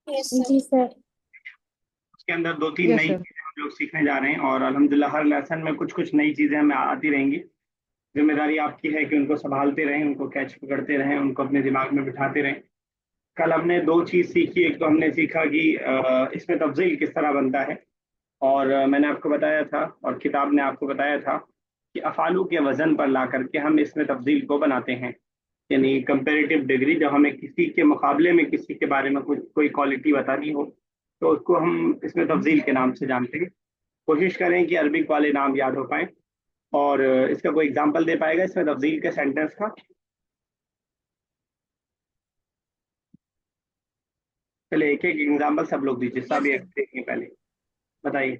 जी sir. उसके अंदर दो तीन यस नई सर। चीजें हम लोग सीखने जा रहे हैं और अल्हम्दुलिल्लाह हर लेसन में कुछ कुछ नई चीजें हमें आती रहेंगी। जिम्मेदारी आपकी है कि उनको संभालते रहें, उनको कैच पकड़ते रहें, उनको अपने दिमाग में बिठाते रहें। कल हमने दो चीज सीखी। एक तो हमने सीखा कि इसमें तफजील किस तरह बनता है। और मैंने आपको बताया था और किताब ने आपको बताया था कि अफालू के वजन पर ला करके हम इसमें तफजील को बनाते हैं। यानी कंपेरेटिव डिग्री, जब हमें किसी के मुकाबले में किसी के बारे में कुछ कोई क्वालिटी बतानी हो तो उसको हम इसमें तफजील के नाम से जानते हैं। कोशिश करें कि अरबिक वाले नाम याद हो पाए। और इसका कोई एग्जांपल दे पाएगा इसमें तफजील के सेंटेंस का? चलिए एक एक एग्जांपल सब लोग दीजिए, सब यस एक सर। देखिए पहले। बताइए।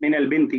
मिनल बिनती।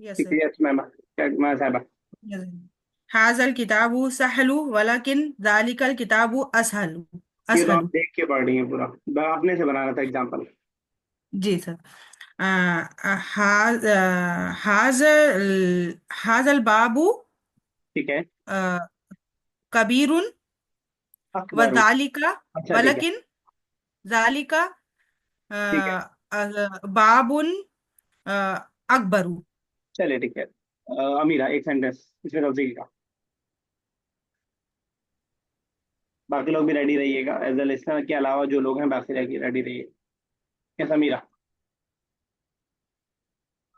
यस ठीक सर। है, यस मैम। मैं साहबा। यस। हाजल किताबु सहलु वलाकिन जालिकल किताबु असहलु ये तो आप असहलु। देख के पढ़ रही हैं पूरा, आपने से बनाना था एग्जांपल। जी सर। हाजल बाबू ठीक है। कबीरुन व अखबार। जालिका अच्छा ठीक है। वलाकिन जालिका ठीक है। बाबुन अ, अकबरू। चलिए ठीक है। अमीरा, एक सेंटेंस इसमें तफसील का। बाकी लोग भी रेडी रहिएगा, एज ए लिसनर के अलावा जो लोग हैं बाकी रेडी रहिए। यस अमीरा।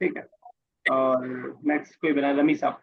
ठीक है। और नेक्स्ट कोई बना, रमी साहब।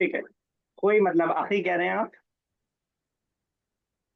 ठीक है। कोई मतलब आखिरी कह रहे हैं आप?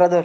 brother.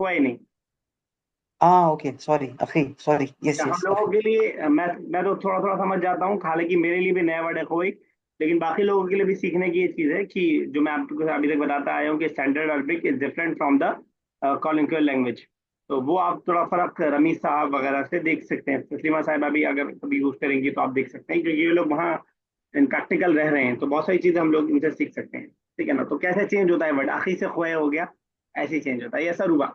कोई नहीं। ओके सॉरी अखी सॉरी यस हम यस लोगों अखी. के लिए मैं तो थोड़ा थोड़ा समझ जाता हूँ, हालांकि मेरे लिए भी नया वर्ड है कोई। लेकिन बाकी लोगों के लिए भी सीखने की ये चीज़ है कि जो मैं आपको अभी तक बताता आया हूँ कि standard Arabic is different from the colloquial language. तो वो आप थोड़ा फर्क रमीज साहब वगैरह से देख सकते हैं, तस्लीमा साहिबा भी अगर कभी यूज करेंगी तो आप देख सकते हैं, क्योंकि ये लोग वहाँ इन प्रैक्टिकल रह रहे हैं तो बहुत सारी चीज़ें हम लोग इनसे सीख सकते हैं। ठीक है ना? तो कैसे चेंज होता है वर्ड, आखिर से खोए हो गया, ऐसे ही चेंज होता है। ये सर हुआ।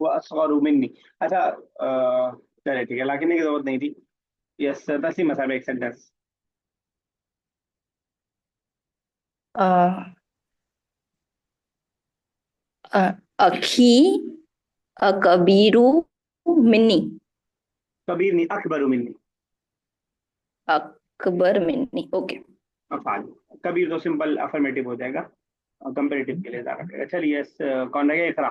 वो असगर मिन्नी। अच्छा चलिए ठीक है, लाकिन की जरूरत नहीं थी। यस तस्लीम साहब, एक सेंटेंस। अ, अ, अखी कबीरू मिन्नी. कबीर नहीं, अकबर मिन्नी। अकबर मिन्नी. ओके. अफाल। कबीर तो सिंपल अफर्मेटिव हो जाएगा, कंपेरेटिव के लिए ज्यादा रहेगा। चलिए यस, कौन रहेगा? इकरा।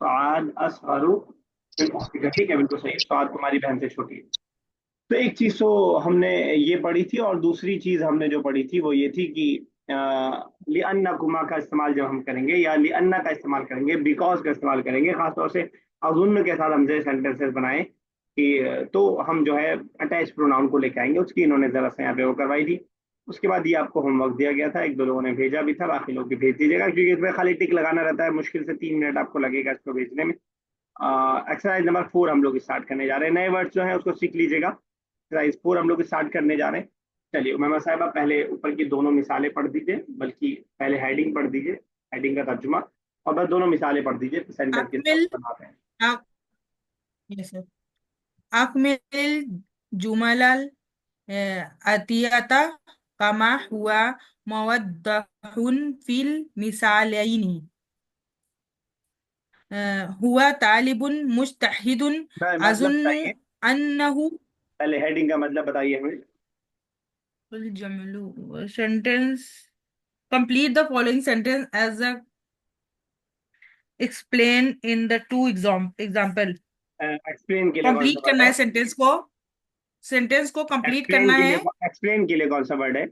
साद असहरू। ठीक है, बिल्कुल सही है, साद तुम्हारी बहन से छोटी है। तो एक चीज तो हमने ये पढ़ी थी, और दूसरी चीज हमने जो पढ़ी थी वो ये थी कि लिअन्ना कुमा का इस्तेमाल जब हम करेंगे या लिअन्ना का इस्तेमाल करेंगे, बिकॉज का इस्तेमाल करेंगे, खासतौर से अजुन्न के साथ हमसे सेंटेंसेस बनाए कि तो हम जो है अटैच प्रोनाउन को लेके आएंगे। उसकी इन्होंने जरा सा यहाँ पे वो करवाई थी। उसके बाद ये आपको होमवर्क दिया गया था, एक दो लोगों ने भेजा भी था, बाकी लोग भी भेज दीजिएगा, क्योंकि इसमें खाली टिक लगाना रहता है, मुश्किल से 3 मिनट आपको लगेगा इसको भेजने में। एक्सरसाइज नंबर 4 हम लोग स्टार्ट करने जा रहे हैं। नए वर्ड्स जो है उसको सीख लीजिएगा। एक्सरसाइज 4 हम लोग स्टार्ट करने जा रहे हैं। चलिए उमैमा साहिबा, पहले ऊपर की दोनों मिसालें पढ़ दीजिए, बल्कि पहले हेडिंग पढ़ दीजिए, हेडिंग का तर्जुमा, और बस दोनों मिसालें पढ़ दीजिए, सेंटर किस तरह अकमिल से बनाते हैं। अक यस सर। अकमिल जुमलल अतियता कमा हुआ मवद्दहुन फिल मिसालैनी। हुआ तालिबुन मुस्तहिदुन मतलब अजुन्नु बताइए, अन्नहु पहले हेडिंग का मतलब बताइए हमें। Jamlu sentence complete the following sentence as a explained in the two example. Explain के लिए कौन सा कंप्लीट वर्ड करना है? है सेंटेंस को कंप्लीट करना है। एक्सप्लेन के लिए कौन सा वर्ड है?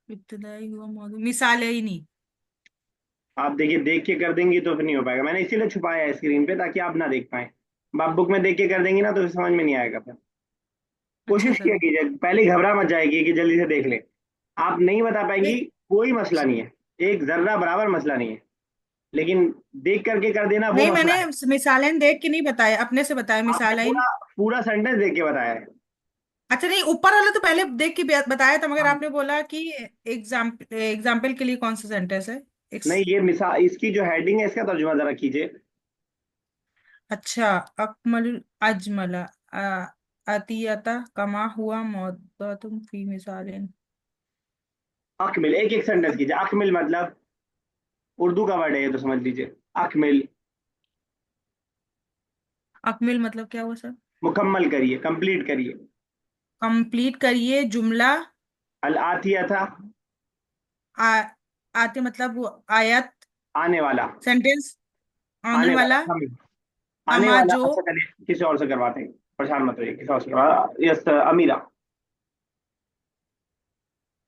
इब्तिदाई हुआ मौजूद, मिसाल है ही नहीं। आप देखिए, देख के कर देंगी तो फिर नहीं हो पाएगा। मैंने इसीलिए छुपाया है स्क्रीन पे ताकि आप ना देख पाए। आप बुक में देख के कर देंगी ना तो फिर समझ में नहीं आएगा। फिर अच्छा कोशिश सर। किया कीजिए, पहले घबरा मत जाएगी कि जल्दी से देख ले। आप नहीं बता पाएंगी, नहीं कोई मसला नहीं है, एक जर्रा बराबर मसला नहीं है, लेकिन देख करके कर देना वो नहीं, मसला मैंने है। मिसालें देख के नहीं बताया, अपने से बताया आपने मिसालें। पूरा पूरा सेंटेंस देख के बताया है। अच्छा नहीं, ऊपर वाला तो पहले देख के बताया था, मगर आपने बोला कि एग्जाम्पल के लिए कौन सा सेंटेंस है। नहीं, ये मिसाल, इसकी जो हेडिंग है इसका तर्जुमा जरा कीजिए। अच्छा, अकमल अजमला अतियता कमा हुआ मौदतुम फी मिसालिन। अकमिल, एक एक सेंटेंस कीजिए। अकमिल मतलब उर्दू का वर्ड है ये, तो समझ लीजिए। अकमिल, अकमिल मतलब क्या हुआ सर? मुकम्मल करिए, कंप्लीट करिए। कंप्लीट करिए जुमला। अल आतिया था, आ, आते मतलब वो आयत, आने वाला। सेंटेंस आने आने वाला वाला। हम, आने कमा वाला। जो। अच्छा चलिए, किसी और से करवाते हैं, परेशान मत होइए, किसी और से करवा। Yes Amira.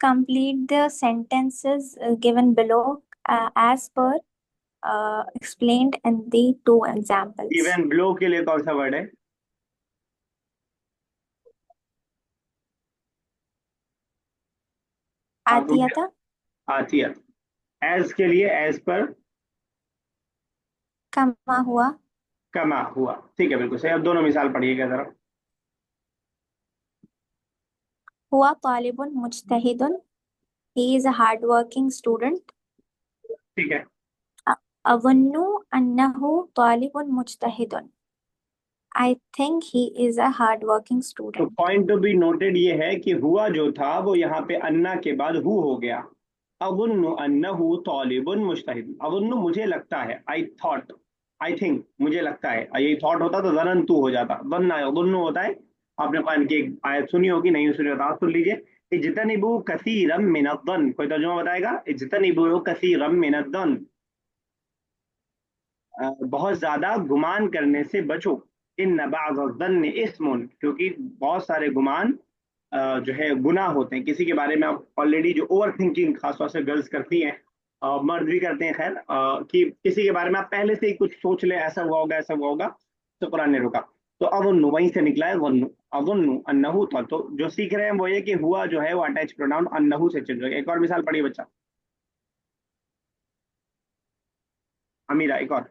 Complete the sentences given below as per explained in the two examples. Even blow के लिए कौन सा वर्ड है? आपको आतियता आतिया। एज के लिए एज पर, कमा हुआ कमा हुआ। ठीक है, बिल्कुल सही। अब दोनों मिसाल पढ़िएगा जरा। हुआ तालिबुन मुज्तहिदुन. He is a hardworking student. ठीक है। अवन्नु अन्नहु तालिबुन मुज्तहिदुन. I think he is a hardworking तो student. Point to be noted ये है कि हुआ जो था वो यहाँ पे अन्ना के बाद हु हो गया। अवुन्नु अन्नहु तालिबुन मुज्तहिद। अवुन्नु मुझे लगता है, आई थॉट, आई थिंक, मुझे लगता है। यही थॉट होता तो ज़नन्तु हो जाता, वन्ना यज़ुन्नु होता है। आपने कुरान की एक आयत सुनी होगी, नहीं सुनी होता सुन लीजिए। इज्तनिबू कसीरम मिनज़्ज़न, कोई तर्जुमा बताएगा? इज्तनिबू कसीरम मिनज़्ज़न, बहुत ज्यादा गुमान करने से बचो। इन बाज़ इस्मुन, क्योंकि बहुत सारे गुमान जो है गुनाह होते हैं। किसी के बारे में आप ऑलरेडी, जो ओवर थिंकिंग खासतौर से गर्ल्स करती हैं, मर्द भी करते हैं खैर, कि किसी के बारे में आप पहले से ही कुछ सोच ले, ऐसा हुआ होगा ऐसा हुआ होगा, तो कुरान ने रोका। तो अवन्नु वहीं से निकला है वन्नु। अवन्नु अन्नहु था, तो जो सीख रहे हैं वो ये कि हुआ जो है वो अटैच प्रोनाउन अन्नहु से चेंज हो गया। एक और मिसाल पढ़िए बच्चा, अमीरा एक और।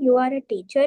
You are a teacher.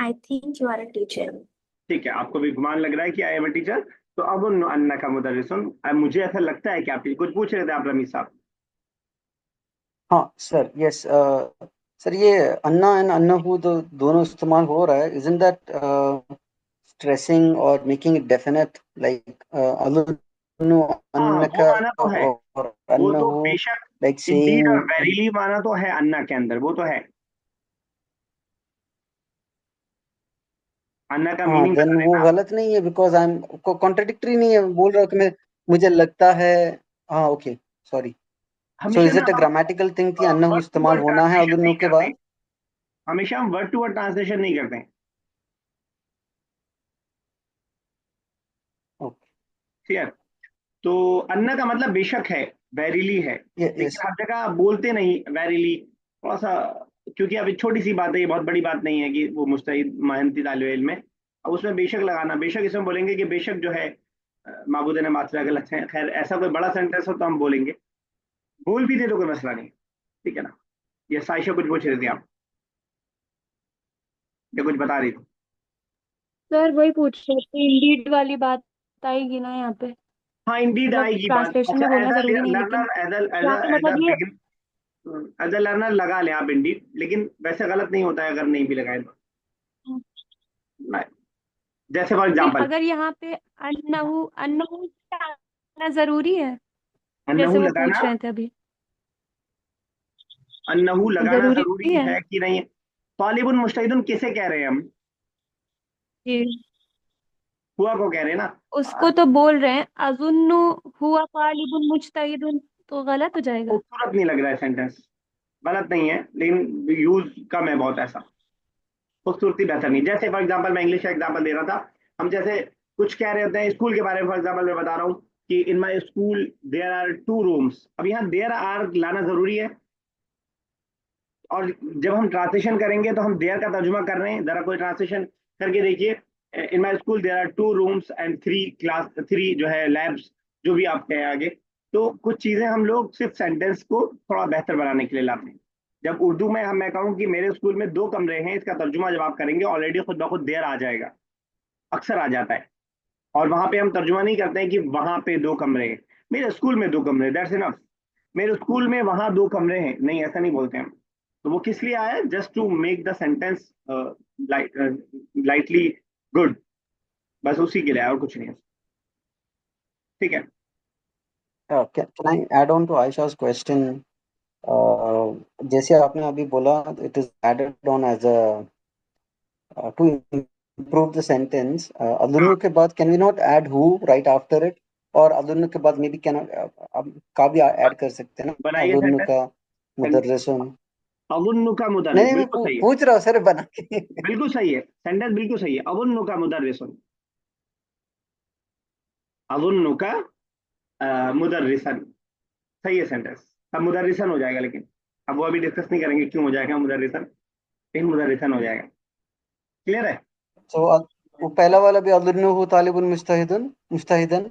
I think you are a teacher. ठीक है, आपको भी गुमान लग रहा है कि आई एम टीचर। तो अब अन्ना का मुदर्रिसन, मुझे ऐसा लगता है कि आप कुछ पूछ रहे थे आप रमीज साहब। हाँ सर, यस सर, ये अन्ना एंड अन्नहु तो दोनों इस्तेमाल हो रहा है। इजंट दैट स्ट्रेसिंग और मेकिंग इट डेफिनेट, लाइक अज़ुन्नु हाँ, वो अन्नका माना तो है, और वो तो अन्नहु, बेशक लाइक इंडीड और सेइंग। वेरीली माना तो है अन्ना के अंदर, वो तो है। अन्ना का हाँ, मीनिंग देन बता वो देना। गलत नहीं है, बिकॉज आई एम कॉन्ट्रडिक्टरी नहीं है। बोल रहा हूँ कि मैं, मुझे लगता है। हाँ ओके, सॉरी। सो हमेशा इज ना इट अ हम ग्रामेटिकल थिंग कि अन्नहु वर्ड टू इस्तेमाल वर्ड होना है ट्रांसलेशन अज़ुन्नु नहीं के करते। बाद? हमेशा हम वर्ड टू वर्ड ट्रांसलेशन नहीं करते हैं। Okay, clear? तो अन्ना का मतलब बेशक है, वेरीली है, यस। लेकिन हर जगह आप बोलते नहीं वेरीली, थोड़ा सा। क्योंकि अब एक छोटी सी बात है, ये बहुत बड़ी बात नहीं है कि वो मुस्तहिद मेहनती तालिब इल्म है। अब उसमें बेशक लगाना, बेशक इसमें बोलेंगे कि बेशक जो है माबूद ने मात्रा गलत है। खैर, ऐसा कोई बड़ा सेंटेंस हो तो हम बोलेंगे, बोल भी दे तो कोई मसला नहीं। ठीक है ना? ये साइशा कुछ पूछ रही थी आप, या कुछ बता रही थी? सर वही पूछ रहे थे, इंडीड वाली बात आएगी ना यहाँ पे? हाँ, इंडीड मतलब आएगी बात। ट्रांसलेशन अच्छा, में बोलना एज अ जरूरी नहीं, लेकिन लर्नर, यहाँ पे मतलब ये एज अ लर्नर लगा लें आप इंडीड, लेकिन वैसे गलत नहीं होता है अगर नहीं भी लगाए तो। नहीं, जैसे फॉर नहीं, एग्जाम्पल, अगर यहाँ पे अन्नहु अन्नहु आना जरूरी है, जैसे अन्नहू वो लगाना, पूछ रहे थे अभी, अन्नहू लगाना जरूरी जरूरी है है कि नहीं है? तालिबुन मुस्तहिदुन किसे कह रहे हैं हम? जी। हुआ को कह रहे हैं ना। उसको तो बोल रहे हैं, अजुन्नु हुआ तालिबुन मुज्तहिदुन, तो गलत हो जाएगा। खूबसूरत नहीं लग रहा है सेंटेंस, गलत नहीं है लेकिन यूज कम है बहुत, ऐसा खूबसूरती बेहतर नहीं। जैसे फॉर एग्जांपल मैं इंग्लिश का एग्जांपल दे रहा था, हम जैसे कुछ कह रहे होते हैं स्कूल के बारे में, फॉर एग्जांपल मैं बता रहा हूँ कि in my school there are 2 rooms, अब यहाँ देयर आर लाना जरूरी है, और जब हम ट्रांसलेशन करेंगे तो हम देयर का तर्जुमा कर रहे हैं, जरा कोई ट्रांसलेशन करके देखिए। In my school there are 2 rooms and 3 class, 3 जो है लैब्स, जो भी आप कहें आगे। तो कुछ चीजें हम लोग सिर्फ सेंटेंस को थोड़ा बेहतर बनाने के लिए लाते हैं। जब उर्दू में मैं कहूँ कि मेरे स्कूल में 2 कमरे हैं, इसका तर्जुमा जब आप करेंगे ऑलरेडी खुद ब खुद देयर आ जाएगा, अक्सर आ जाता है। और वहां पे हम तर्जुमा नहीं करते हैं कि वहां पे 2 कमरे हैं, मेरे स्कूल में 2 कमरे, दैट्स इनफ। मेरे स्कूल में वहां 2 कमरे हैं, नहीं ऐसा नहीं बोलते हम। तो वो किस लिए आया? Just to make the sentence lightly good, बस उसी के लिए आया और कुछ नहीं है। ठीक है। Can I add on to Aisha's question? जैसे आपने अभी बोला, it is added on as a to improve the sentence. अदुन्नु के बाद can we not add who right after it? और अदुन्नु के बाद maybe can अब का भी ऐड कर सकते हैं ना, बनाइए अदुन्नु सेंटेंस। का मुदर्रिसुन। अवुन्नु का नहीं मुदर्रिस, नहीं, मैं बिल्कुल सही है, पूछ रहा हूँ सर बना के। बिल्कुल सही है, सेंटेंस बिल्कुल सही है। अवुन्नु का मुदर्रिसुन, अवुन्नु का मुदर्रिसन, सही है सेंटेंस। अब मुदर्रिसन हो जाएगा, लेकिन अब वो अभी डिस्कस नहीं करेंगे क्यों हो जाएगा मुदर्रिसन, लेकिन मुदर्रिसन हो जाएगा। क्लियर है? तो वो पहला वाला भी अदुन्नु हु तालिबुन मुस्तहिदुन मुस्तहिदन,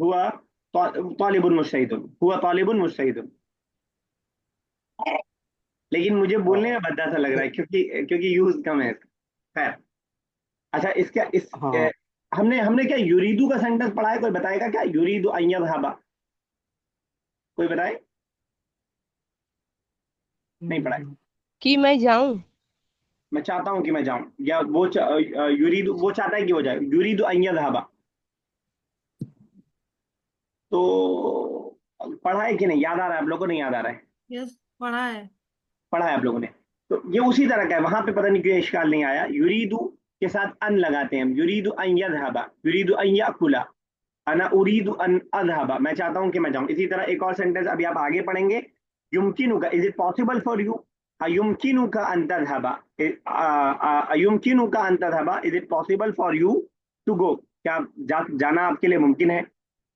हुआ तालिबुन मुस्तहिदुन, हुआ तालिबुन मुस्तहिदुन। लेकिन मुझे बोलने में भद्दा सा लग रहा है क्योंकि क्योंकि यूज कम है इसका। खैर, अच्छा इसका हाँ हमने हमने क्या युरीदू का सेंटेंस पढ़ा है? कोई बताएगा क्या? युरीदु अन यज़हबा, कोई बताए? नहीं पढ़ा है। कि मैं जाऊं। मैं चाहता हूं कि मैं जाऊं, या वो युरीदु वो चाहता है कि वो जाए, युरीदु अन यज़हबा। तो पढ़ा है कि नहीं? याद आ रहा है आप लोगों को? नहीं याद आ रहा है? यस, पढ़ा है। पढ़ा है आप लोगों ने? तो ये उसी तरह का है, वहां पे पता नहीं क्यों इश्काल नहीं आया। युरीदु के साथ अन लगाते हैं हम, युरीदु अन यज़हबा, युरीदु अन याकुला, अना उरीदु अन अज़हबा, मैं चाहता हूं कि मैं जाऊं। इसी तरह एक और सेंटेंस अभी आप आगे पढ़ेंगे, युमकिनुका, is it possible for you, युमकिनुका अन तज़हबा, युमकिनुका अन तज़हबा, is it possible for you to go, क्या जाना आपके लिए मुमकिन है?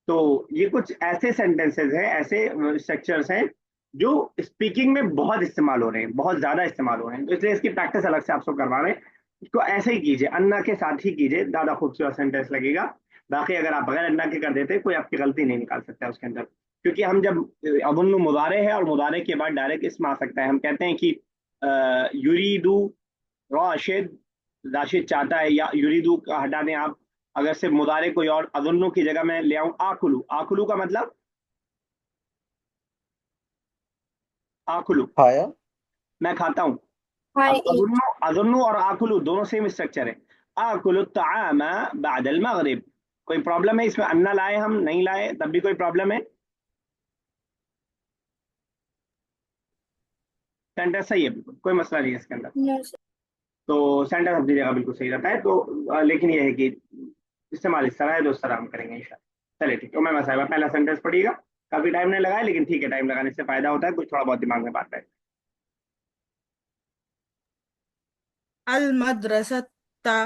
तो ये कुछ ऐसे सेंटेंसेस हैं, ऐसे स्ट्रक्चर्स हैं जो स्पीकिंग में बहुत इस्तेमाल हो रहे हैं, बहुत ज्यादा इस्तेमाल हो रहे हैं, तो इसलिए इसकी प्रैक्टिस अलग से आपको करवा रहे हैं। इसको ऐसे ही कीजिए, अन्ना के साथ ही कीजिए, ज्यादा खूबसूरत सेंटेंस लगेगा। बाकी अगर आप बगैर अन्ना के कर देते कोई आपकी गलती नहीं निकाल सकता है उसके अंदर, क्योंकि हम जब अबुन्नु मुदारे है और मुदारे के बाद डायरेक्ट इसम आ सकता है। हम कहते हैं कि युरीदु राशिद, राशिद चाहता है, या युरीदु का हटा दें आप, अगर सिर्फ मुदारे कोई और अदुन्नु की जगह मैं ले आऊं आकुलू, आकुलू का मतलब आकुलू, खाया। मैं खाता हूं। I अब eat. अदुन्नु और आकुलू दोनों सेम स्ट्रक्चर है। आकुलु तामा बादल मगरिब, कोई प्रॉब्लम है इसमें? अन्ना लाए हम, नहीं लाए तब भी कोई प्रॉब्लम है? सेंटेंस सही है बिल्कुल, कोई मसला नहीं है इसके अंदर। Yes. तो सेंटेंस अपनी जगह बिल्कुल सही रहता है। तो लेकिन यह है कि इस्तेमाल इस तरह है, तो इस तरह हम करेंगे इंशाल्लाह। चलिए ठीक है, मैं साहिबा पहला सेंटेंस पढ़िएगा। काफी टाइम नहीं लगाया, लेकिन ठीक है, टाइम लगाने से फायदा होता है, कुछ थोड़ा बहुत दिमाग में बात है। अल मदरसता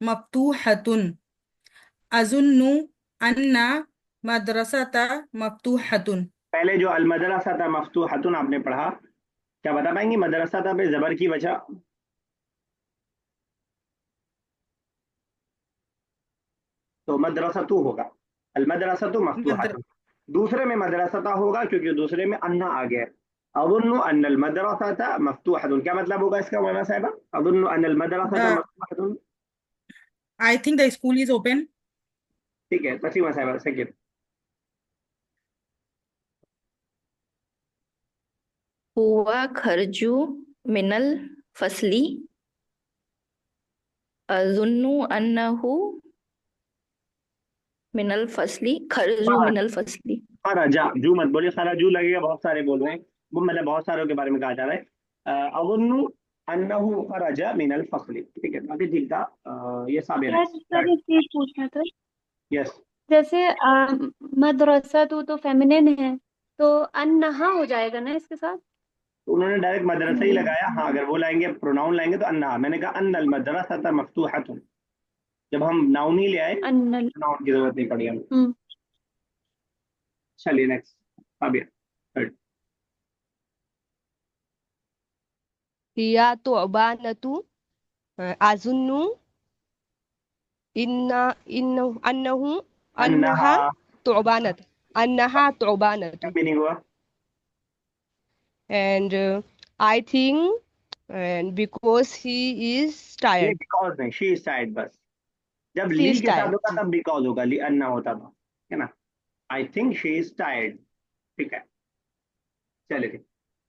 मफ्तूहतुन, अजुन्नु अन्ना मदरसता मफ्तूहतुन। पहले जो अल मदरसा था मफ्तूहतुन आपने पढ़ा, क्या बता पाएंगे मदरसा था पे जबर की वजह? तो मदरसा तू होगा, अल मदरसा तू मद्र मफ्तूहतुन। दूसरे में मदरसता होगा क्योंकि दूसरे में अन्ना आ गया। अज़ुन्नु अन्नल मदरसता मफ्तूहतुन, क्या मतलब होगा इसका मौलाना साहिबा? अज़ुन्नु अन्नल मदरसता द मफ्तूहतुन। I think the school is open. ठीक है, तस्लीमा साहिबा सेकंड। हुआ खरजू मिनल फसली, अजुन्नु अन्नहु मिनल फसली, खरजू मिनल फसली। खराजा, जू मत बोलिए, खराजू लगेगा बहुत सारे बोल रहे हैं, वो मतलब बहुत सारों के बारे में कहा जा रहा है। अज़ुन्नु अन्नहु खरजा मिनल फसली। ठीक है, बाकी ठीक था। ये साबिर है। सर एक चीज पूछना था। यस, जैसे मदरसा तो फेमिनिन है, तो अन्नहा हो जाएगा ना इसके साथ? तो उन्होंने डायरेक्ट मदरसा ही लगाया। हाँ, अगर वो लाएंगे, प्रोनाउन लाएंगे तो अन्ना। मैंने कहा अन्नल मदरसा मफ्तूहतुन। जब हम नाउन ही ले आए, अन्नल। नाउन की जरूरत नहीं पड़ी हमें। हम्म। चलिए नेक्स्ट साबिर। थर्ड। हिया तुअबानतु अजुन्नु इन्ना इन्नु अन्नहु अन्नहा अन्नहा तुअबानत अन्नहा तुअबानतु मीनिंग हुआ? and I think and because he is ये tired बिकॉज नहीं, शी इज टायर्ड बस। जब she ली is के साथ tired होगा तब बिकॉज होगा, ली अन्ना होता था, है ना। I think she is tired. ठीक है, चलिए ठीक।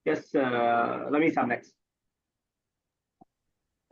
यस, रमी साहब नेक्स्ट।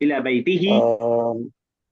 इला बैतिही।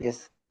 yes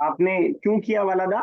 आपने क्यों किया वलदा?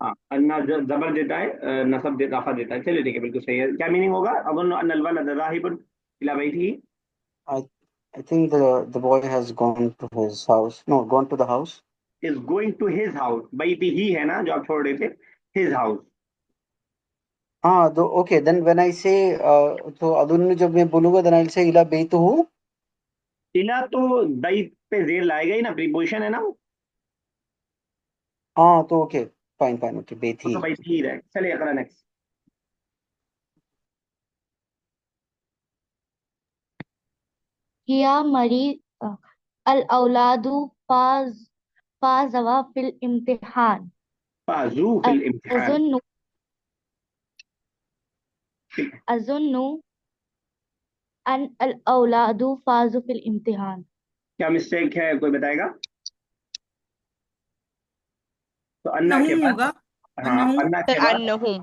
हाँ, अन्ना जबर देता है, नसब देता, रफा देता है। चलिए ठीक है, बिल्कुल सही है। क्या मीनिंग होगा? अज़ुन्नु अन्नल वलद ज़ाहिबुन इला बैतिही। I I think the boy has gone to his house no gone to the house. Is going to his house. बैतिही है ना जो आप छोड़ रहे थे, हिज हाउस। तो okay then when I say तो अदुन्न जब मैं बोलूँगा then I'll say इला बेतुहु। इला तो बैत पे जेर लाएगा ही ना, प्रीपोजिशन है ना वो। तो okay fine okay वो बेती तो बैतिही रहे। चलिए अगला नेक्स्ट। हिया मरी अल औलादु फाज फाजवा फिल इम्तिहान। फाजू फिल इम्तिहान। अजुन्नु ठीक है, अजुन्नु अन अल औलादु फाजु फिल इम्तिहान। क्या मिस्टेक है, कोई बताएगा? तो अन्ना के नहुम बाद, होगा। हाँ नहुम। अन्ना sir के बाद, annahum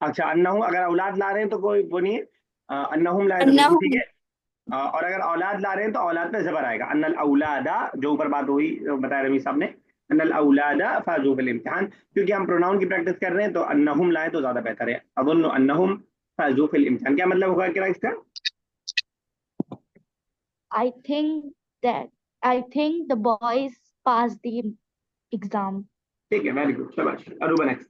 अच्छा अन्नहुम। अगर औलाद ला रहे हैं तो कोई वो नहीं है, अन्नहुम लाए तो बिल्कुल ठीक अन्नहुम है। और अगर औलाद ला रहे हैं तो औलाद पे जबर आएगा। अन्नल औलादा, जो ऊपर बात हुई बताया रमी साहब ने, अन्नल औलादा फाजू बिल इम्तिहान। क्योंकि हम प्रोनाउन की प्रैक्टिस कर रहे हैं तो अन्नहुम लाए तो ज्यादा बेहतर है। अज़ुन्नु अन्नहुम फाजू फिल इम्तिहान। क्या मतलब होगा क्या इसका? I think that I think the boys passed the exam. ठीक है, वेरी गुड, शाबाश। Aruba next.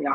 या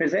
फिर से।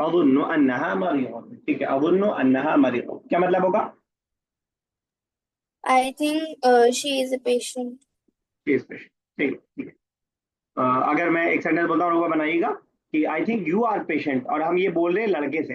अज़ुन्नु अन्नहा मरीज़। ठीक है, अज़ुन्नु अन्नहा मरीज़ क्या मतलब होगा? I think she is a patient. ठीक है, ठीक है। अगर मैं एक सेंटेंस बोलता हूँ, वो बनाइएगा कि I think you are patient, और हम ये बोल रहे हैं लड़के से,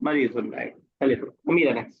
मरीज सुन रहा है। चलिए तो उम्मीद है next।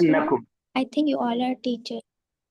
अन्नकुम। I think you all are teachers.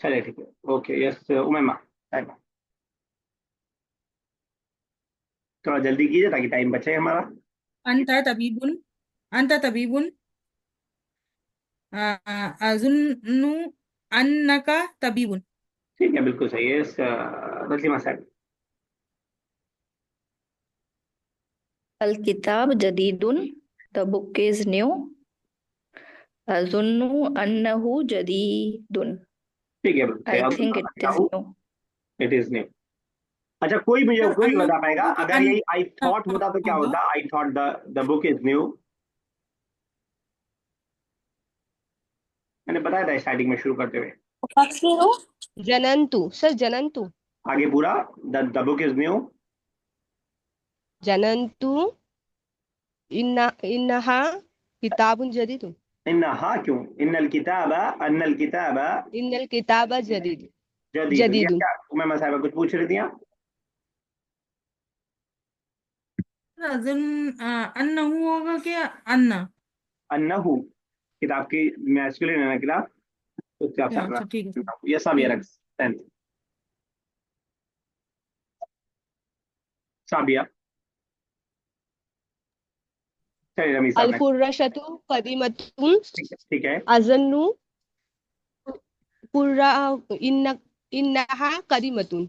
चलिए ठीक है, ओके। Yes Umaima, time. थोड़ा जल्दी कीजिए ताकि टाइम बचे हमारा। अंत तबीबुन अंत तबीबुन अजुन्नु अन्नका तबीबुन। ठीक है, बिल्कुल सही है। तस्लीमा साहब। अल किताब जदीदुन, the book is new. अजुन्नु अन्नहु जदीदुन, ठीक है, बिल्कुल I सही। think it is new. It is new. अच्छा, कोई मुझे सर कोई अन्ना बता पाएगा होगा कि अगर यही आई थॉट अन्ना होता तो क्या होगा? होता? I thought the book is new. मैंने बताया था स्टार्टिंग में शुरू करते हुए। janantu sir janantu आगे पूरा, the book is new. janantu इन्नहा किताबुन जदीद। इन्नहा क्यों, अन्नल किताबा इन्नल किताबा जदीद जदीद, या जदीदुन। क्या उम्मे साहिबा कुछ पूछ रही थी आप? अजन अन्नहु होगा क्या? अन्ना। अन्नहु किताब की मैस्कुलिन है ना किताब, तो उसके आप अच्छा ठीक है सर। ये सब ये ठीक रख है। टेंथ साबिया। चलिए रमीज साहब अल next। फुर्रशतु कदीमतुन ठीक है। अजन्नु फुर्रा इन्न इन्नहा कदीमतुन।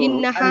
इन्नहा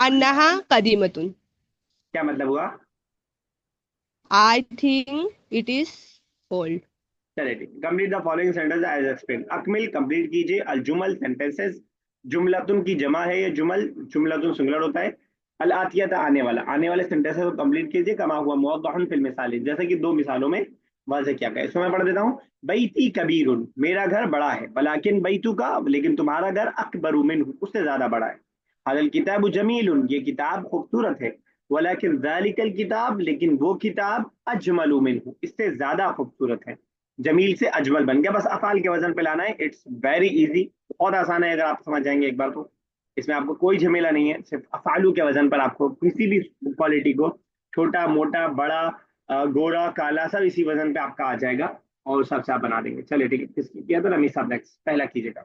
अन्नहा कदीमतुन। क्या मतलब हुआ? I think it is old. चलिए ठीक, complete the following sentence as explain. अकमिल कंप्लीट कीजिए, अल जुमल सेंटेंसेस, जुमलतुन की जमा है ये जुमल, जुमलतुन सिंगुलर होता है। अल आतियता आने वाला, आने वाले सेंटेंसेस को कंप्लीट कीजिए, कमा हुआ मुवद्दहन फिल मिसाल, जैसे कि दो मिसालों में वाज़ेह किया गया है। इसमें मैं पढ़ देता हूँ। बैती कबीरुन, मेरा घर बड़ा है, वलाकिन बैतु का, लेकिन तुम्हारा घर अकबरु मिन्हु, उससे ज्यादा बड़ा है। हाल किताब जमीलुन, ये किताब खूबसूरत है। वलाकिन ज़ालिकल किताब, लेकिन वो किताब अजमलु मिन्हु, इससे ज्यादा खूबसूरत है। जमील से अजमल बन गया, बस अफाल के वजन पे लाना है। इट्स वेरी इजी, बहुत आसान है अगर आप समझ जाएंगे एक बार तो। इसमें आपको कोई झमेला नहीं है, सिर्फ अफालू के वजन पर आपको किसी भी क्वालिटी को, छोटा मोटा बड़ा गोरा काला, सब इसी वजन पे आपका आ जाएगा और उस हिसाब से आप बना देंगे। चलिए ठीक है, किसकी किया तो रमीज साहब नेक्स्ट, पहला कीजिएगा।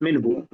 मिनहू,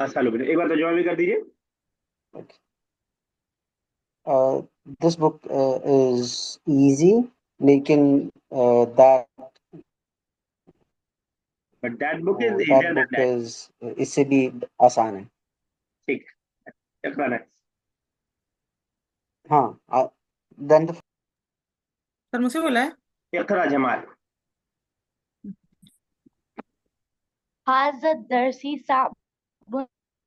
असहलु मिनहू, एक बार तर्जुमा भी कर दीजिए। Uh, this book is easy लेकिन that but that book is that easier than book that. is इससे भी आसान है। ठीक है, इकरा नेक्स्ट। हाँ then the सर मुझसे बोला है। इकरा जमाल। हाज़ा दरसी साब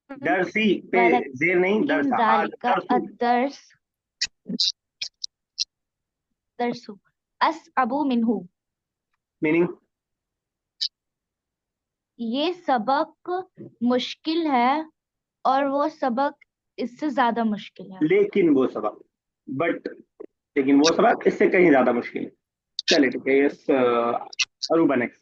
दरसी पे वलकिन जेर नहीं, दरसा, हाँ ज़ालिका दरसू। अदर्स दरसु असअबु मिन्हु। मीनिंग? ये सबक मुश्किल है और वो सबक इससे ज्यादा मुश्किल है। लेकिन वो सबक, बट लेकिन वो सबक इससे कहीं ज्यादा मुश्किल है। चलिए ठीक है, yes Aruba next.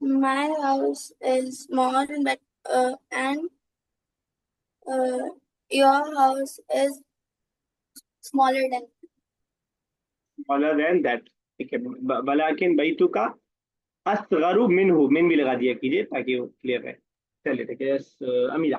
My house is small but and your house is smaller than. other than that, ठीक है। वलाकिन बैतु का असगरु मिनहु, मिन भी लगा दिया कीजिए ताकि वो क्लियर रहे। चलिए ठीक है, यस अमीरा।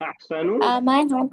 अहसनु, My hand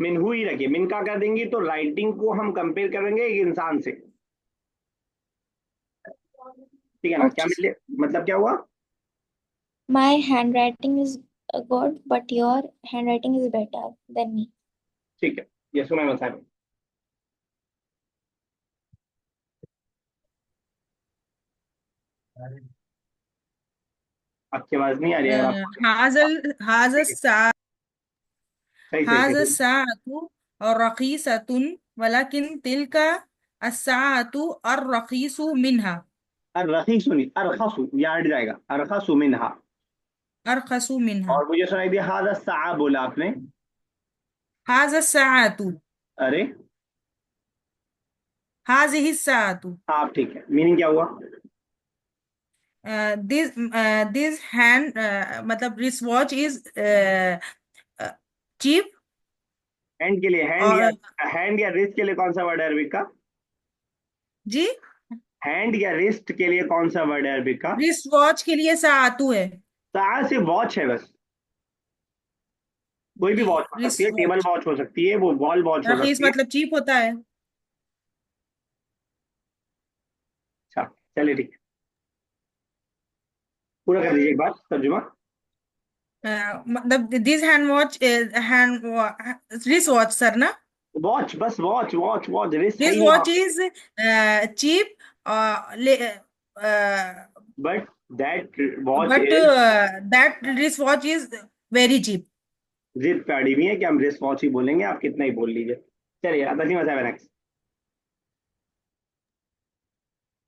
मिनहु ही रखिए, मिन का कर देंगे तो राइटिंग को हम कंपेयर करेंगे एक इंसान से, ठीक है ना? क्या Okay. मिले, मतलब क्या हुआ? My handwriting is good, but your handwriting is better than me. ठीक है, ये सुना बता रहे। आपकी आवाज नहीं आ रही है, अगर आप हाजल हाजल ठीक है, सा सही सही हाजल सही। साअतु और रखीसतुन वलाकिन तिलका अस्साअतु और रखीसु मिनहा। रखी सुनी, अरखसु, ये हट जाएगा, अरखसु मिनहा। अरखसु मिनहा। और मुझे सुनाई दिया हादा सा बोला आपने। हाजल साअतु अरे हाजिहि साअतु। आप ठीक है, मीनिंग क्या हुआ? दिस हैंड मतलब wrist watch is cheap. Hand के लिए, और हैंड या रिस्ट के लिए कौन सा वर्ड है अरबिक का? जी हैंड या रिस्ट के लिए कौन सा वर्ड है अरबिक का? रिस्ट वॉच के लिए साअतु है। सा से वॉच है बस, कोई भी जी वॉच हो सकती रिस्ट है, टेबल वॉच। वॉच हो सकती है, वो वॉल वॉच हो रखीस सकती है। मतलब चीप होता है। अच्छा चलिए ठीक है, पूरा कर दीजिए एक बार तर्जुमा। मतलब this hand wrist watch sir ना, वॉच, बस वॉच वॉच वॉच, रिस्ट है दिस ही नहीं वॉच वहाँ। Is cheap, but that watch but is, that wrist watch is very cheap. जिद पे अड़ी हुई है कि हम रिस्ट वॉच ही बोलेंगे, आप कितना ही बोल लीजिए। चलिए तस्लीमा साहब नेक्स्ट।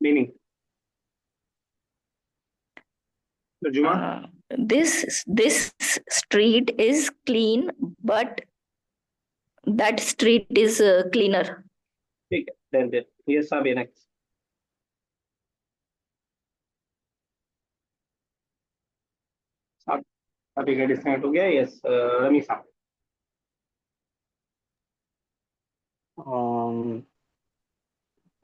मीनिंग, तर्जुमा। This street is clean, but that street is cleaner. ठीक है, देन ये सब नेक्स्ट। अभी का डिस्कनेक्ट हो गया, यस रमी साहब।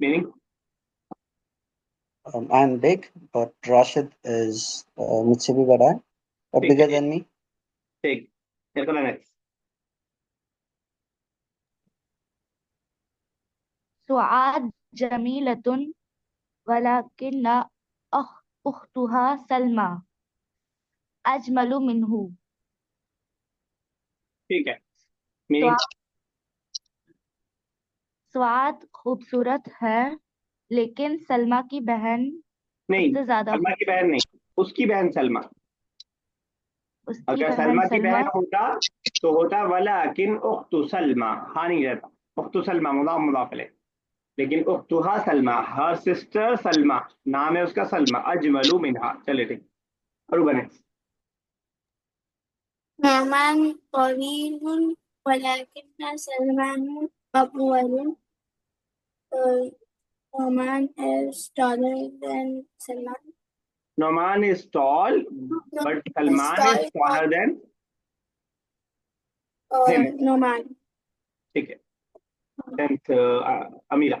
Meaning, I'm big, but Rashid is मुझसे भी बड़ा है, or ठीक bigger है, than me. ठीक, चलो नेक्स्ट। सुआद जमीलतुन वलाकिन उख्तुहा सलमा अजमलु मिन्हु। ठीक है, मीनिंग, स्वाद खूबसूरत है, लेकिन सलमा की बहन नहीं, उससे ज्यादा सलमा की बहन नहीं, उसकी बहन सलमा। उसकी अगर बहन सलमा की सलमा। बहन होता तो होता वलाकिन उख्तु सलमा, हाँ नहीं रहता, उख्तु सलमा मुदाफ मुदाफ अलैह, लेकिन उख्तुहा सलमा, हर सिस्टर सलमा, नाम है उसका सलमा, अजमलु मिनहा। चले ठीक, और बने। नौमान तवील वलाकिन सलमान अतवल. Noman is taller than Salman. Noman is tall but Salman is taller than him. Noman. ठीक है, टेंथ अमीरा।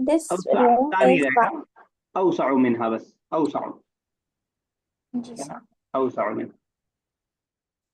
This अवसा room ता नहीं is रहेगा, अवसअ मिनहा, बस अवसअ, जी है ना, सर. अवसअ मिनहा।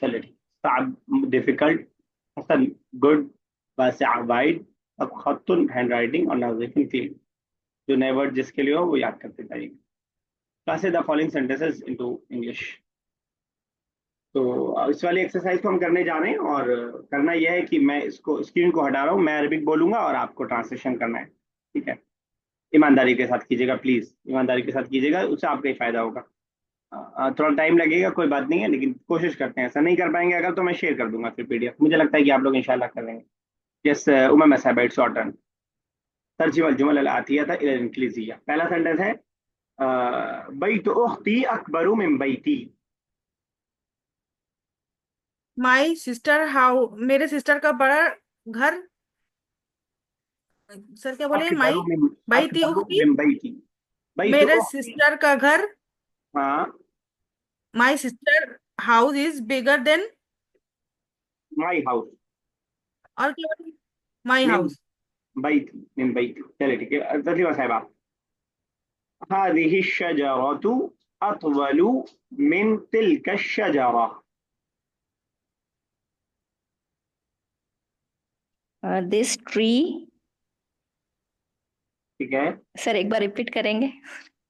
चलिए ठीक, साब डिफिकल्ट, हसन गुड, वासिअ वाइड, अब खत्तुन हैंड राइटिंग, और नाज़िफुन फील। जो नए वर्ड जिसके लिए हो वो याद करते जाइए। Classes the following sentences into English. तो इस वाली एक्सरसाइज को हम करने जा रहे हैं, और करना यह है कि मैं इसको स्क्रीन को हटा रहा हूँ, मैं अरबिक बोलूंगा और आपको ट्रांसलेशन करना है, ठीक है। ईमानदारी के साथ कीजिएगा प्लीज, ईमानदारी के साथ कीजिएगा, उससे आपका ही फायदा होगा। थोड़ा टाइम लगेगा, कोई बात नहीं है, लेकिन कोशिश करते हैं। ऐसा नहीं कर पाएंगे अगर, तो मैं शेयर कर दूंगा फिर पीडीएफ, मुझे लगता है कि आप लोग इंशाल्लाह कर लेंगे। यस उमम साहब, इट्स योर टर्न। तर्जुमा जुमल अल आतिया था इलल इंग्लिजिया। पहला सेंटेंस है बैत उख्ती अकबरु मिन बैती। माई सिस्टर मेरे सिस्टर का बड़ा घर, सर क्या बोले, अकबरु माई मिन, बैती अकबरु उख्ती, मिन बैती, बैत मेरे उख्ती, सिस्टर का घर, हाँ, my sister house is bigger than, my house, और क्या बोले, माई मिन हाउस. बैती, मिन बैती। चलिए ठीक है, तस्लीमा साहिबा। हादिहि शजरतु अतवलु मिन तिल्का शजरा। This tree. ठीक है, सर एक बार रिपीट करेंगे?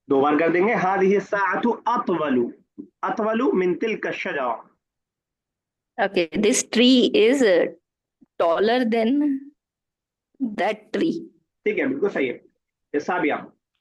दो बार कर देंगे। हादिहि साअतु अतवलु, अतवलु मिन तिल्का शजरा। Okay, this tree is taller than that tree. ठीक है, बिल्कुल सही है। साबिया,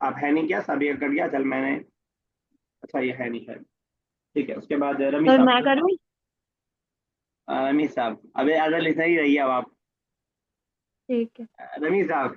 आप है नहीं क्या, साबिया कर गया, चल मैंने, अच्छा ये है नहीं शायद। ठीक है, उसके बाद रमी सर साहब। मैं करूँ? रमी साहब, अबे अदल इतना ही रहिए अब आप। ठीक है। रमी साहब,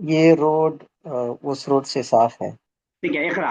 ये रोड उस रोड से साफ है। ठीक है, इकरा।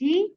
जी,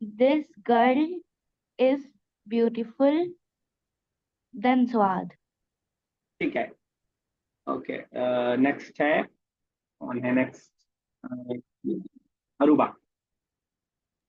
this girl is beautiful than Swad. ठीक है, ओके। नेक्स्ट है, कौन है next? Aruba.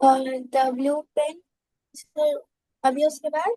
the blue pen, sir, अभी उसके बाद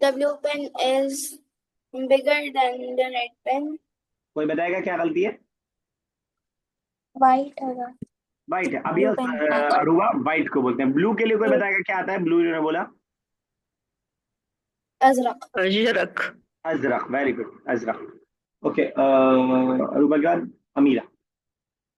the blue pen is bigger than the red pen. कोई बताएगा क्या गलती है? White होगा, वाइट है, blue अबियज। pen. अरूबा वाइट को बोलते हैं। ब्लू के लिए कोई Blue. बताएगा क्या आता है? ब्लू ने बोला Ajrak. Ajrak. Ajrak, very good, Ajrak. Okay, Aruba के बाद अमीरा।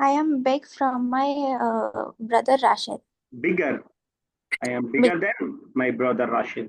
I am big from my brother Rashid. Bigger. I am bigger than my brother Rashid.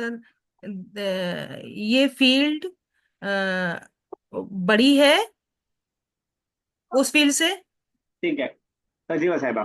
Sir ये फील्ड बड़ी है उस फील्ड से। ठीक है, फजीवा साहिबा।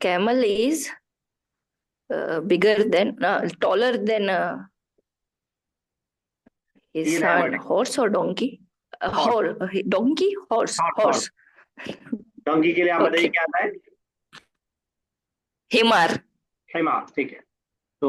Camel is bigger than, taller than his ये नया son. word है। Horse or donkey? Horse. Donkey? Horse. Horse. Donkey के लिए आप बताइए Okay. क्या आता है? Himar. हिमार। ठीक है, तो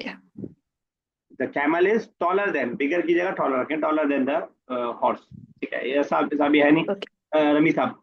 Yeah. The camel is taller than, bigger की जगह taller रखें, taller than the horse. ठीक है, ये साहब साहब है नहीं। Okay. रमी साहब।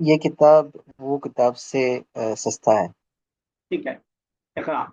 ये किताब वो किताब से सस्ता है। ठीक है, इकरा।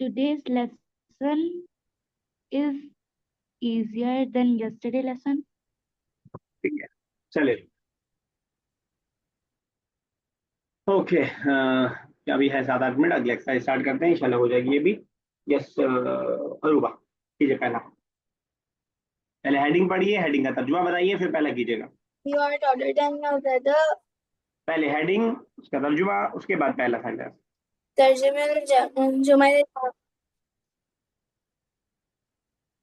today's lesson is easier than yesterday lesson. ठीक है, चलिए। ओके, अभी है 7-8 मिनट, अगले एक्सरसाइज स्टार्ट करते हैं, इंशाल्लाह हो जाएगी ये भी। यस, अरूबा कीजिए पहला। पहले हेडिंग पढ़िए, हेडिंग का तर्जुमा बताइए, फिर पहला कीजिएगा। You are taller than your brother. पहले हेडिंग, उसका तर्जुमा, उसके बाद पहला sentence.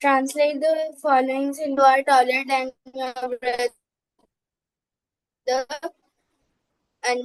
Translate the following in you are taller than your brother and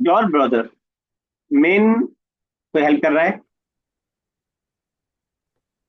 your brother. Main कोई हेल्प कर रहा है?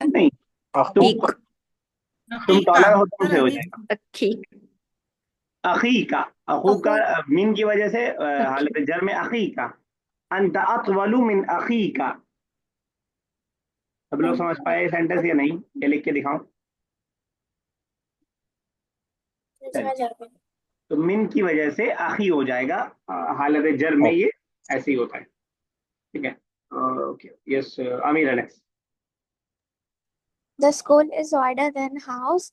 नहीं, Akhik. तुम टॉलर हो, तुमसे हो जाएगा। Akhik. अखी का, अखू का मिन की वजह से हालत जर में अखी का। अंत अतवलु मिन अखी का। सब लोग समझ पाए सेंटेंस या नहीं? ये लिख के दिखाओ। तो मिन की वजह से अखी हो जाएगा, हालत जर में ये ऐसे ही होता है। ठीक है, okay. Yes, Amira next. The school is wider than house.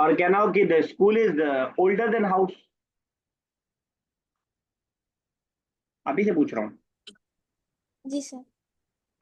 और कहना हो कि the school is older than house. अभी से पूछ रहा हूँ। जी सर।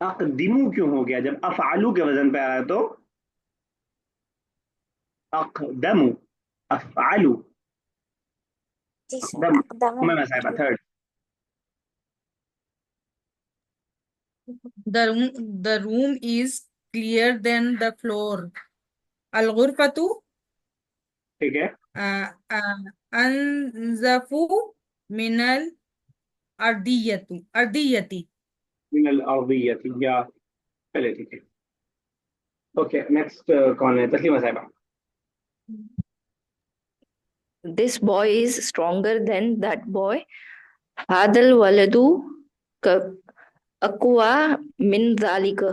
अकदिमू क्यों हो गया? जब अफआलू के वजन पे आया तो अकदमू, अफआलू। जी सर, अक़दम। मैं साहिबा third. The room is clearer than the floor. अल गुरफतु ठीक है, अनजफु मिनल अर्दियती। मिनल अर्दियती या, चलिए ठीक है। ओके, नेक्स्ट कौन है? तस्लीमा साहिबा। This boy is stronger than that boy. Hadal waladu aqwa min zalika.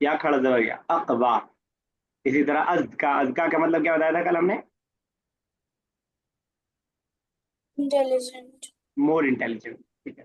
या खड़ा दबा अकवा। इसी तरह अज़का का मतलब क्या बताया था कल हमने? इंटेलिजेंट। मोर इंटेलिजेंट, ठीक है।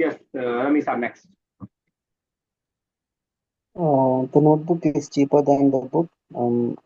यस, रमी साहब next. The notebook is cheaper than the book.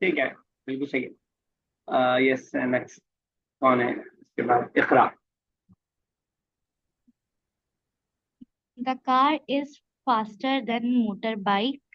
ठीक है, बिल्कुल सही है। यस, नेक्स्ट कौन है इसके बाद? इकरा। The car is faster than motorbike.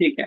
ठीक है,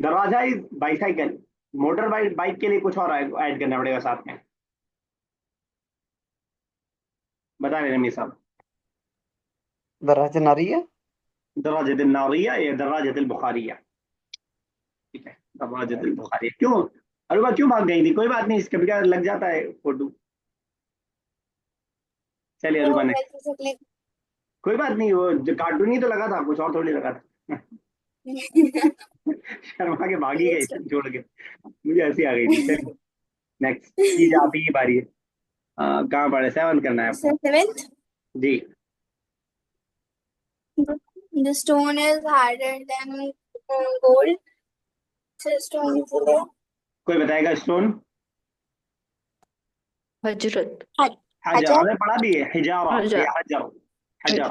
दराजा इज बाईसाइकिल। मोटर बाइक के लिए कुछ और ऐड करना पड़ेगा साथ में, बता रहे रमी साहब। दराजा नारिया। दराजत नारिया या दराजत बुखारिया। ठीक है, दराजत बुखारिया। क्यों अरुबा, क्यों भाग गई थी? कोई बात नहीं, इसके बगैर लग जाता है फोटो। चलिए अरुबा ने, कोई बात नहीं, वो जो कार्टून ही तो लगा था, कुछ और थोड़ी लगा था। शर्मा के भाग ही गए छोड़ के, मुझे हंसी आ गई थी। चलिए नेक्स्ट, कीजिए, आप ही की बारी है। कहाँ पढ़े? 7 करना है आपको। Seventh, ji, the stone is harder than gold. So stone is there. कोई बताएगा? Stone, Hajrat. हजर, हमने पढ़ा भी है, हिजारा हजर। या हजर, हजर।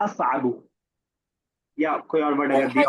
अस्साबु, या कोई और वर्ड अगर दिया।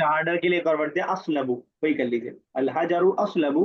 हार्डर के लिए एक और वर्ड दिया, असलबु, वही कर लीजिए। अल हजरु असलबु।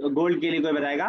गोल्ड के लिए कोई बताएगा?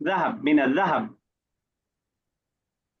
ज़हब, मिन अज़हब।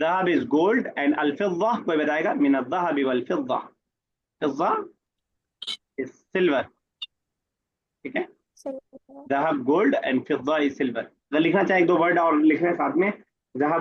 ज़हब इज गोल्ड एंड अल फिद्दा कोई बताएगा? मिन अज़्ज़हब वल फिद्दा। फिद्दा इज सिल्वर, ठीक है। ज़हब गोल्ड एंड फिद्दा इज सिल्वर। अगर लिखना चाहे 1-2 वर्ड और लिखना है साथ में, ज़हब